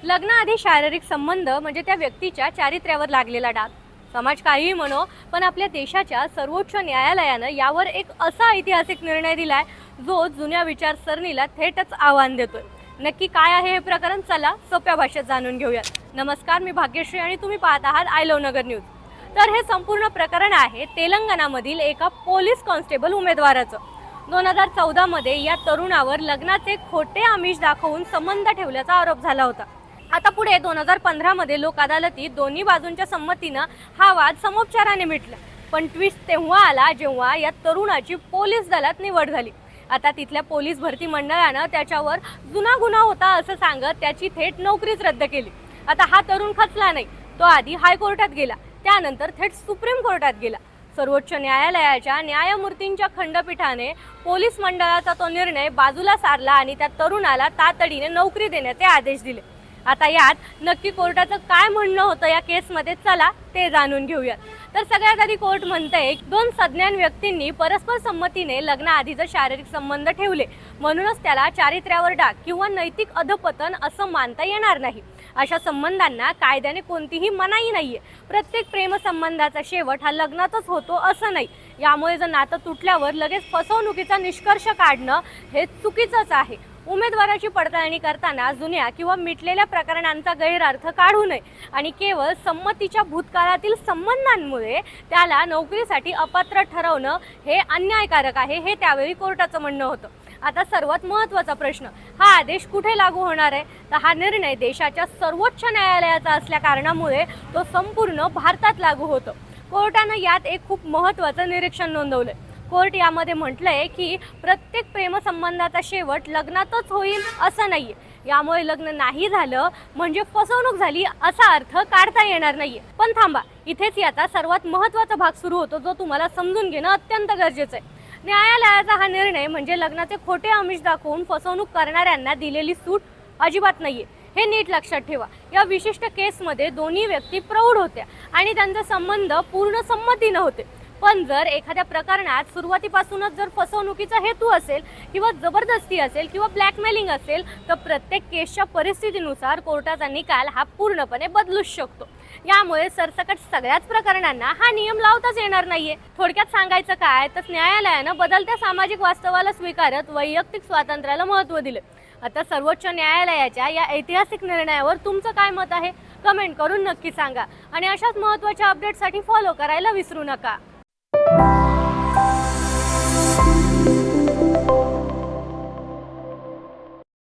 लग्नाआधी शारीरिक संबंध म्हणजे त्या व्यक्तीच्या चारित्र्यावर लागलेला डाग। समाज काहीही म्हणो, पण आपल्या देशाच्या सर्वोच्च न्यायालयानं यावर एक असा ऐतिहासिक निर्णय दिलाय जो जुन्या विचारसरणीला थेटच आव्हान देतोय। नक्की काय आहे हे प्रकरण, चला सोप्या भाषेत जाणून घेऊयात। नमस्कार, मी भाग्यश्री आणि तुम्ही पाहत आहात आय लव्ह नगर न्यूज। तर हे संपूर्ण प्रकरण आहे तेलंगणामधील एका पोलीस कॉन्स्टेबल उमेदवाराचं। 2014 मध्ये या तरुणावर लग्नाचे खोटे आमिष दाखवून संबंध ठेवल्याचा आरोप झाला होता। आता पुढे 2015 मध्ये लोक अदालतीत दोन्ही बाजूंच्या संमतीनं हा वाद समोपचाराने मिटला। पण ट्विस्ट तेव्हा आला जेव्हा या तरुणाची पोलीस दलात निवड झाली। आता तिथल्या पोलीस भरती मंडळानं त्याच्यावर जुना गुन्हा होता असं सांगत त्याची थेट नोकरीच रद्द केली। आता हा तरुण खचला नाही, तो आधी हायकोर्टात गेला, त्यानंतर थेट सुप्रीम कोर्टात गेला। सर्वोच्च न्यायालयाच्या न्यायमूर्तींच्या खंडपीठाने पोलीस मंडळाचा तो निर्णय बाजूला सारला आणि त्या तरुणाला तातडीने नोकरी देण्याचे आदेश दिले। आता यात नक्की कोर्टाचं काय म्हणणं होतं या केसमध्ये, चला ते जाणून घेऊयात। तर सगळ्यात आधी कोर्ट म्हणतंय दोन सज्ञान व्यक्तींनी परस्पर संमतीने लग्नाआधीचे शारीरिक संबंध ठेवले, म्हणूनच त्याला चारित्र्यावर डाग किंवा नैतिक अधपतन असं मानता येणार नाही। अशा संबंधांना कायद्याने कोणतीही मनाई नाहीये। प्रत्येक प्रेमसंबंधाचा शेवट हा लग्नातच होतो असं नाही। यामुळे जर नातं तुटल्यावर लगेच फसवणुकीचा निष्कर्ष काढणं हे चुकीचंच आहे। उमेदवाराची पडताळणी करताना जुन्या किंवा मिटलेल्या प्रकरणांचा गैरअर्थ काढू नये आणि केवळ संमतीच्या भूतकाळातील संबंधांमुळे त्याला नोकरीसाठी अपात्र ठरवणं हे अन्यायकारक आहे, हे त्यावेळी कोर्टाचं म्हणणं होतं। आता सर्वात महत्त्वाचा प्रश्न, हा आदेश कुठे लागू होणार आहे? तर हा निर्णय देशाच्या सर्वोच्च न्यायालयाचा असल्या कारणामुळे तो संपूर्ण भारतात लागू होतो। कोर्टानं यात एक खूप महत्त्वाचं निरीक्षण नोंदवलंय। कोर्ट यामध्ये म्हटलंय की प्रत्येक प्रेमसंबंधाचा शेवट लग्नातच होईल असं नाहीये। यामुळे लग्न नाही झालं म्हणजे फसवणूक झाली असा अर्थ काढता येणार नाहीये। पण थांबा, इथेच याचा सर्वात महत्त्वाचा भाग सुरू होतो जो तुम्हाला समजून घेणं अत्यंत गरजेचं आहे। न्यायालयाचा हा निर्णय म्हणजे लग्नाचे खोटे आमिष दाखवून फसवणूक करणाऱ्यांना दिलेली सूट अजिबात नाहीये, हे नीट लक्षात ठेवा। या विशिष्ट केसमध्ये दोन्ही व्यक्ती प्रौढ होत्या आणि त्यांचे संबंध पूर्ण संमतीने होते। पण जर एखाद्या प्रकरणात सुरुवातीपासूनच जर फसवणुकीचा हेतू असेल किंवा जबरदस्ती असेल किंवा ब्लॅकमेलिंग असेल तर प्रत्येक केसच्या परिस्थितीनुसार कोर्टाचा निकाल हा पूर्णपणे बदलूच शकतो। यामुळे सरसकट सगळ्याच प्रकरणांना हा नियम लावताच येणार नाहीये। थोडक्यात सांगायचं काय तर न्यायालयानं बदलत्या सामाजिक वास्तवाला स्वीकारत वैयक्तिक स्वातंत्र्याला महत्त्व दिले। आता सर्वोच्च न्यायालयाच्या या ऐतिहासिक निर्णयावर तुमचं काय मत आहे? कमेंट करून नक्की सांगा आणि अशाच महत्त्वाच्या अपडेटसाठी फॉलो करायला विसरू नका।